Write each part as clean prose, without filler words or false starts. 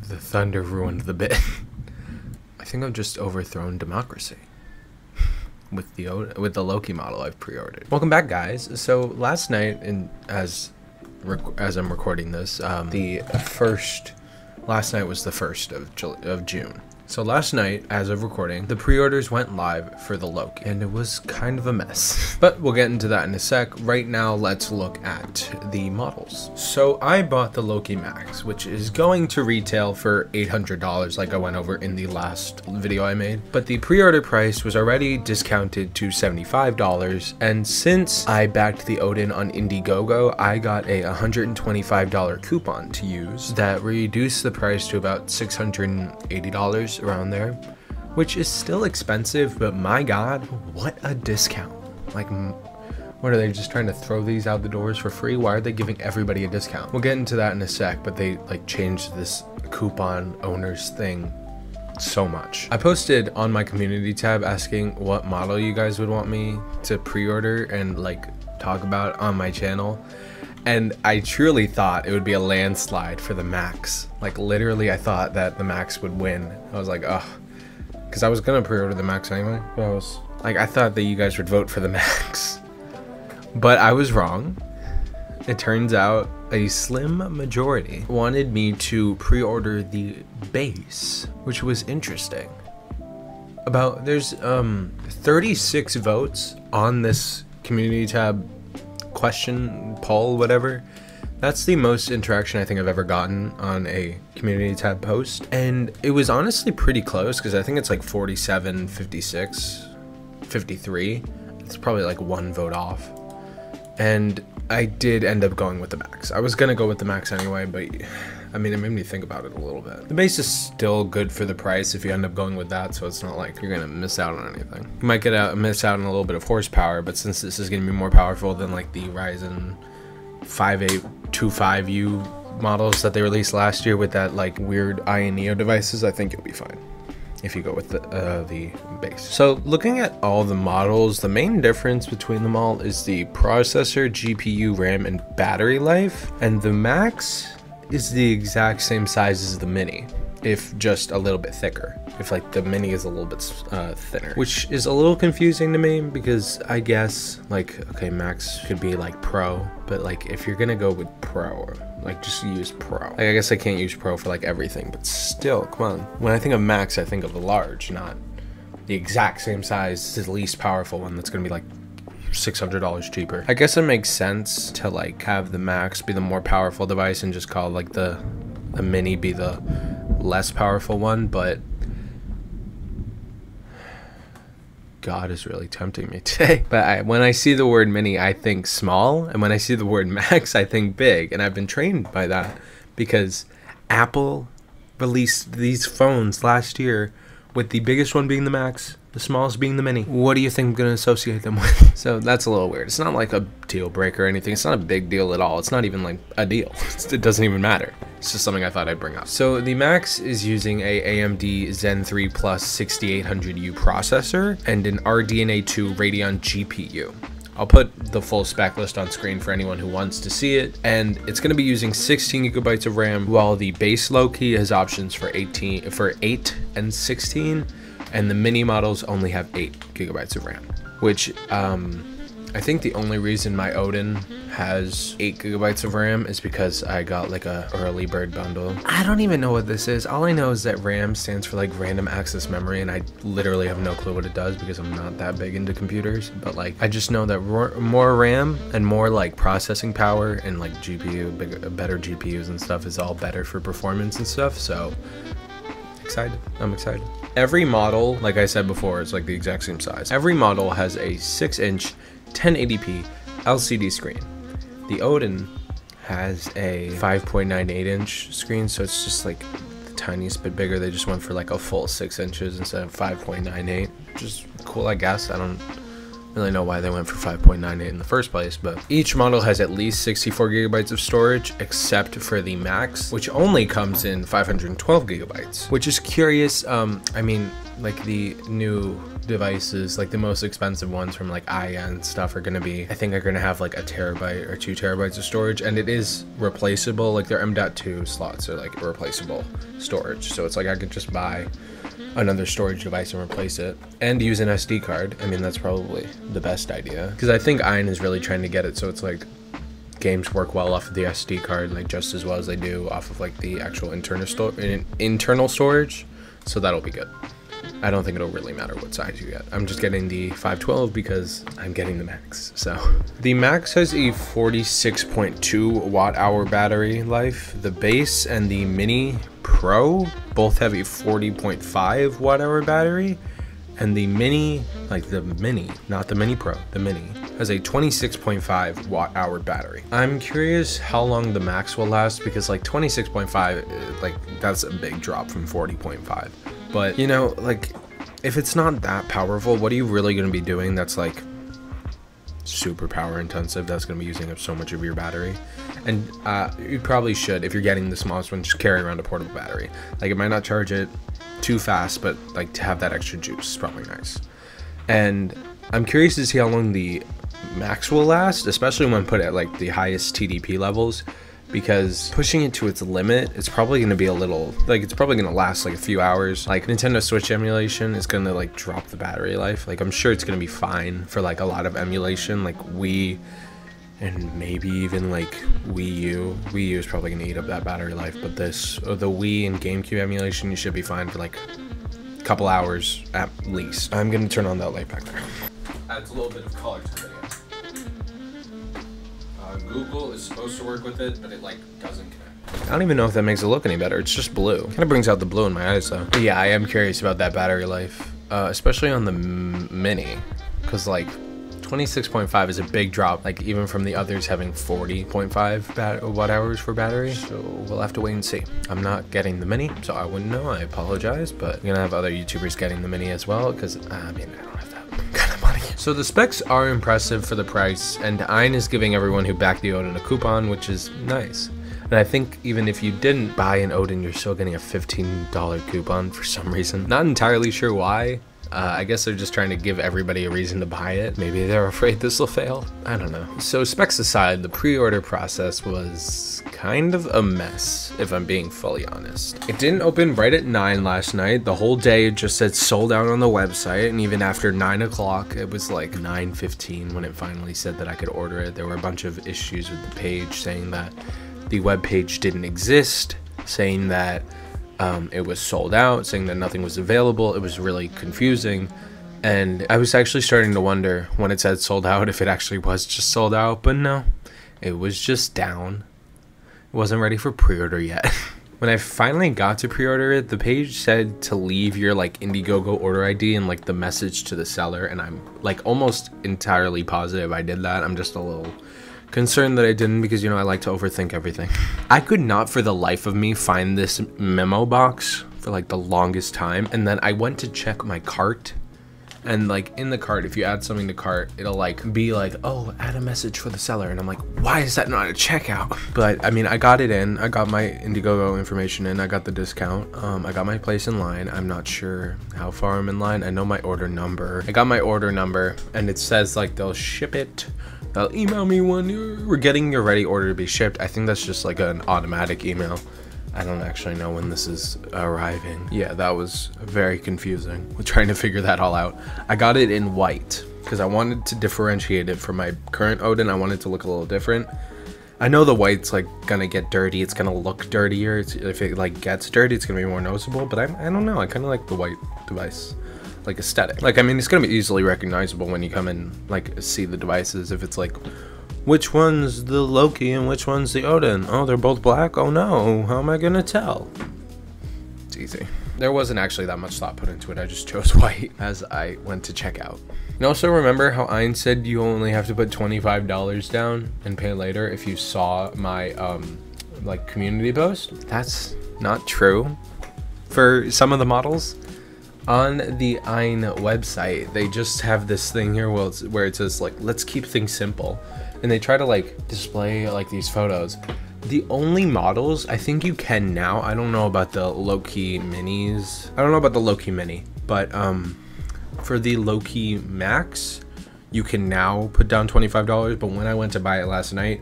The thunder ruined the bit. I think I've just overthrown democracy with the Loki model I've pre-ordered. Welcome back, guys. So last night, as I'm recording this, last night was the 1st of June. So last night, as of recording, the pre-orders went live for the Loki, and it was kind of a mess. But we'll get into that in a sec. Right now, let's look at the models. So I bought the Loki Max, which is going to retail for $800, like I went over in the last video I made. But the pre-order price was already discounted to $75, and since I backed the Odin on Indiegogo, I got a $125 coupon to use that reduced the price to about $680. Around there, which is still expensive, but my god, what a discount. Like, what are they just trying to throw these out the doors for free? Why are they giving everybody a discount? We'll get into that in a sec, but they like changed this coupon owners thing so much. I posted on my community tab asking what model you guys would want me to pre-order and like talk about on my channel. And I truly thought it would be a landslide for the Max. Like, literally, I thought that the Max would win. I was like, ugh. Because I was going to pre-order the Max anyway. I thought that you guys would vote for the Max. But I was wrong. It turns out a slim majority wanted me to pre-order the base, which was interesting. There's 36 votes on this community tab question, poll, whatever. That's the most interaction I think I've ever gotten on a community tab post, and it was honestly pretty close because I think it's like 47, 56, 53. It's probably like one vote off, and I did end up going with the Max. I was gonna go with the Max anyway, but I mean, it made me think about it a little bit. The base is still good for the price if you end up going with that, so it's not like you're gonna miss out on anything. You might miss out on a little bit of horsepower, but since this is gonna be more powerful than like the Ryzen 5825U models that they released last year with that like weird Ion Neo devices, I think you'll be fine if you go with the base. So looking at all the models, the main difference between them all is the processor, GPU, RAM, and battery life, and the Max is the exact same size as the Mini, if just a little bit thicker. If like the Mini is a little bit thinner, which is a little confusing to me because I guess like, okay, Max could be like Pro, but like if you're gonna go with Pro, like just use Pro. Like, I guess I can't use Pro for like everything, but still, come on. When I think of Max, I think of a large, not the exact same size, the least powerful one that's gonna be like $600 cheaper. I guess it makes sense to like have the Max be the more powerful device and just call like the Mini be the less powerful one, but God is really tempting me today. But when I see the word Mini, I think small, and when I see the word Max, I think big, and I've been trained by that because Apple released these phones last year with the biggest one being the Max, the smallest being the Mini. What do you think I'm gonna associate them with? So that's a little weird. It's not like a deal breaker or anything. It's not a big deal at all. It's not even like a deal. It doesn't even matter. It's just something I thought I'd bring up. So the Max is using a AMD Zen 3 Plus 6800U processor and an RDNA 2 Radeon GPU. I'll put the full spec list on screen for anyone who wants to see it, and it's going to be using 16 gigabytes of RAM, while the base Loki has options for 8 and 16, and the Mini models only have 8 gigabytes of RAM, which I think the only reason my Odin has 8 gigabytes of RAM is because I got like a early bird bundle. I don't even know what this is. All I know is that RAM stands for like random access memory, and I literally have no clue what it does because I'm not that big into computers, but like I just know that more RAM and more like processing power and like GPU, better GPUs and stuff is all better for performance and stuff. So excited. I'm excited. Every model, like I said before, is like the exact same size. Every model has a 6-inch 1080p LCD screen. The Odin has a 5.98-inch screen, so it's just like the tiniest bit bigger. They just went for like a full 6 inches instead of 5.98, which is cool, I guess. I don't really know why they went for 5.98 in the first place, but each model has at least 64 gigabytes of storage, except for the Max, which only comes in 512 gigabytes, which is curious. I mean, like the new devices, like the most expensive ones from like AYN stuff, are gonna be, I think, are gonna have like a terabyte or 2 terabytes of storage, and it is replaceable. Like their M.2 slots are like replaceable storage, so it's like I could just buy another storage device and replace it and use an SD card. I mean, that's probably the best idea, because I think AYN is really trying to get it so it's like games work well off of the SD card, like just as well as they do off of like the actual internal storage. So that'll be good. I don't think it'll really matter what size you get. I'm just getting the 512 because I'm getting the Max. So the Max has a 46.2 watt hour battery life. The base and the Mini Pro both have a 40.5 watt hour battery, and the Mini, like the Mini, not the Mini Pro, the Mini, has a 26.5 watt hour battery. I'm curious how long the Max will last, because like 26.5, like that's a big drop from 40.5. But you know, like if it's not that powerful, what are you really going to be doing that's like super power intensive, that's going to be using up so much of your battery? And you probably should, if you're getting the smallest one, just carry around a portable battery. Like it might not charge it too fast, but like to have that extra juice is probably nice. And I'm curious to see how long the Max will last, especially when put at like the highest TDP levels, because pushing it to its limit, it's probably going to be a little, like it's probably going to last like a few hours. Like Nintendo Switch emulation is going to like drop the battery life. Like I'm sure it's going to be fine for like a lot of emulation, like Wii and maybe even like Wii U. Wii U is probably going to eat up that battery life, but this, the Wii and GameCube emulation, you should be fine for like a couple hours at least. I'm going to turn on that light back there. Adds a little bit of color to the video. Google is supposed to work with it, but it like doesn't connect. I don't even know if that makes it look any better. It's just blue. Kind of brings out the blue in my eyes though. But yeah, I am curious about that battery life, especially on the Mini, because like 26.5 is a big drop, like even from the others having 40.5 watt hours for battery. So we'll have to wait and see. I'm not getting the Mini, so I wouldn't know. I apologize, but I'm gonna have other YouTubers getting the Mini as well, because I mean, I don't have that kind of money. So the specs are impressive for the price, and AYN is giving everyone who backed the Odin a coupon, which is nice. And I think even if you didn't buy an Odin, you're still getting a $15 coupon for some reason. Not entirely sure why. I guess they're just trying to give everybody a reason to buy it. Maybe they're afraid this will fail. I don't know. So specs aside, the pre-order process was kind of a mess, if I'm being fully honest. It didn't open right at 9 last night. The whole day it just said sold out on the website, and even after 9 o'clock, it was like 9:15 when it finally said that I could order it. There were a bunch of issues with the page, saying that the web page didn't exist, saying that it was sold out, saying that nothing was available. It was really confusing, and I was actually starting to wonder when it said sold out if it actually was just sold out, but no, it was just down. It wasn't ready for pre-order yet. When I finally got to pre-order it, the page said to leave your like Indiegogo order ID and like the message to the seller, and I'm like almost entirely positive I did that. I'm just a little concerned that I didn't, because you know I like to overthink everything. I could not for the life of me find this memo box for like the longest time, and then I went to check my cart, and like in the cart, if you add something to cart, it'll like be like, oh, add a message for the seller, and I'm like, why is that not a checkout? But I mean, I got it in, I got my Indiegogo information in, I got the discount, I got my place in line. I'm not sure how far I'm in line. I know my order number. I got my order number, and it says like they'll ship it. They'll email me when we're getting your ready order to be shipped. I think that's just like an automatic email. I don't actually know when this is arriving. Yeah, that was very confusing. We're trying to figure that all out. I got it in white because I wanted to differentiate it from my current Odin. I wanted to look a little different. I know the white's like gonna get dirty. It's gonna look dirtier. If it like gets dirty, it's gonna be more noticeable. But I don't know. I kind of like the white device, like aesthetic. Like, I mean, it's gonna be easily recognizable when you come and like see the devices. If it's like, which one's the Loki and which one's the Odin? Oh, they're both black? Oh no, how am I gonna tell? It's easy. There wasn't actually that much thought put into it. I just chose white as I went to check out. And also remember how AYN said you only have to put $25 down and pay later if you saw my like community post? That's not true for some of the models. on the AYN website, they just have this thing here where it says like, let's keep things simple. And they try to like display like these photos. The only models I think you can now, I don't know about the Loki minis. I don't know about the Loki mini, but for the Loki Max, you can now put down $25. But when I went to buy it last night,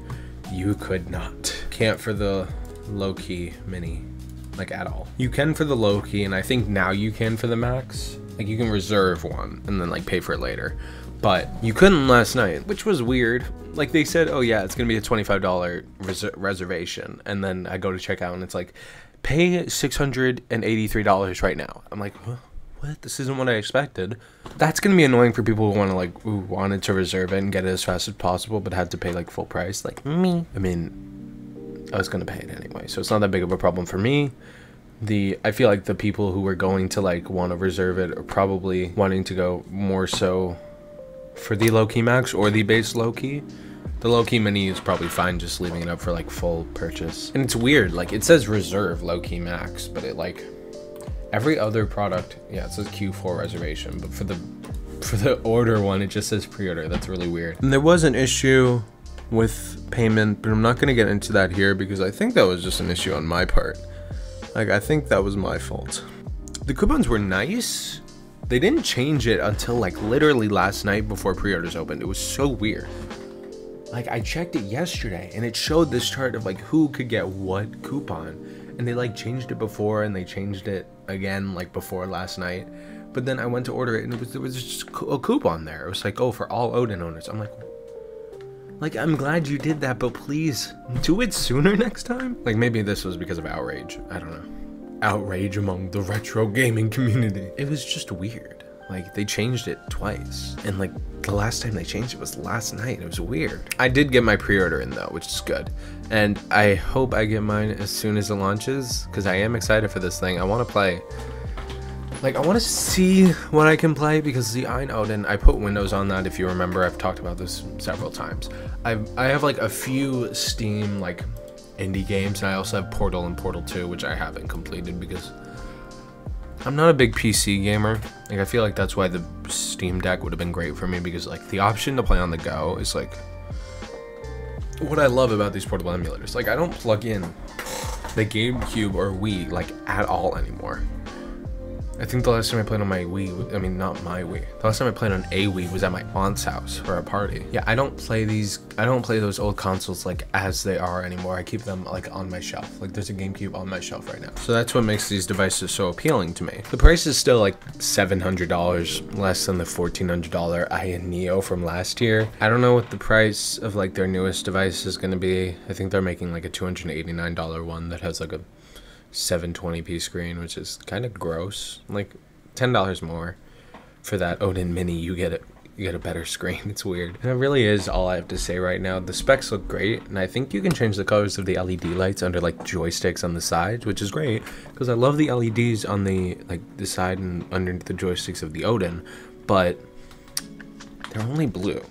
you could not. Can't for the Loki mini, like at all. You can for the Loki, and I think now you can for the Max. Like you can reserve one and then like pay for it later. But you couldn't last night, which was weird. Like they said, oh yeah, it's gonna be a $25 reservation. And then I go to check out and it's like, pay $683 right now. I'm like, what? This isn't what I expected. That's gonna be annoying for people who want to like, who wanted to reserve it and get it as fast as possible, but had to pay like full price, like me. I mean, I was gonna pay it anyway, so it's not that big of a problem for me. I feel like the people who were going to like want to reserve it are probably wanting to go more so for the Loki Max or the base Loki. The Loki mini is probably fine just leaving it up for like full purchase. And it's weird, like it says reserve Loki Max, but it like every other product, yeah, it says Q4 reservation, but for the order one, it just says pre-order. That's really weird. And there was an issue with payment, but I'm not gonna get into that here because I think that was just an issue on my part. Like I think that was my fault. The coupons were nice. They didn't change it until like literally last night before pre-orders opened. It was so weird. Like I checked it yesterday and it showed this chart of like who could get what coupon, and they like changed it before and they changed it again like before last night. But then I went to order it and there was just a coupon there. It was like, oh, for all Odin owners. I'm like, I'm glad you did that, but please do it sooner next time. Like maybe this was because of outrage. I don't know. Outrage among the retro gaming community. It was just weird. Like they changed it twice, and like the last time they changed it was last night. It was weird. I did get my pre-order in though, which is good, and I hope I get mine as soon as it launches because I am excited for this thing. I want to play. Like I want to see what I can play because the AYN Odin, I put Windows on that. If you remember, I've talked about this several times. I have like a few Steam like indie games, and I also have Portal and Portal 2, which I haven't completed because I'm not a big PC gamer. Like I feel like that's why the Steam Deck would have been great for me, because like the option to play on the go is like what I love about these portable emulators. Like I don't plug in the GameCube or Wii like at all anymore. I think the last time I played on my Wii, I mean not my Wii, the last time I played on a Wii was at my aunt's house for a party. Yeah, I don't play those old consoles like as they are anymore. I keep them like on my shelf. Like there's a GameCube on my shelf right now. So that's what makes these devices so appealing to me. The price is still like $700 less than the $1,400 AYN Neo from last year. I don't know what the price of like their newest device is gonna be. I think they're making like a $289 one that has like a 720p screen, which is kind of gross. Like $10 more for that Odin mini, you get a better screen. It's weird. And that really is all I have to say right now. The specs look great, and I think you can change the colors of the LED lights under like joysticks on the sides, which is great because I love the LEDs on the like the side and underneath the joysticks of the Odin, but they're only blue.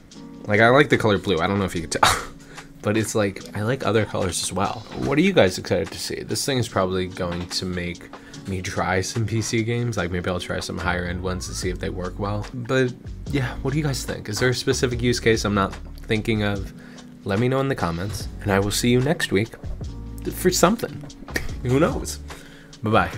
Like I like the color blue. I don't know if you could tell. But it's like, I like other colors as well. What are you guys excited to see? This thing is probably going to make me try some PC games. Like maybe I'll try some higher end ones to see if they work well. But yeah, what do you guys think? Is there a specific use case I'm not thinking of? Let me know in the comments, and I will see you next week for something. Who knows? Bye-bye.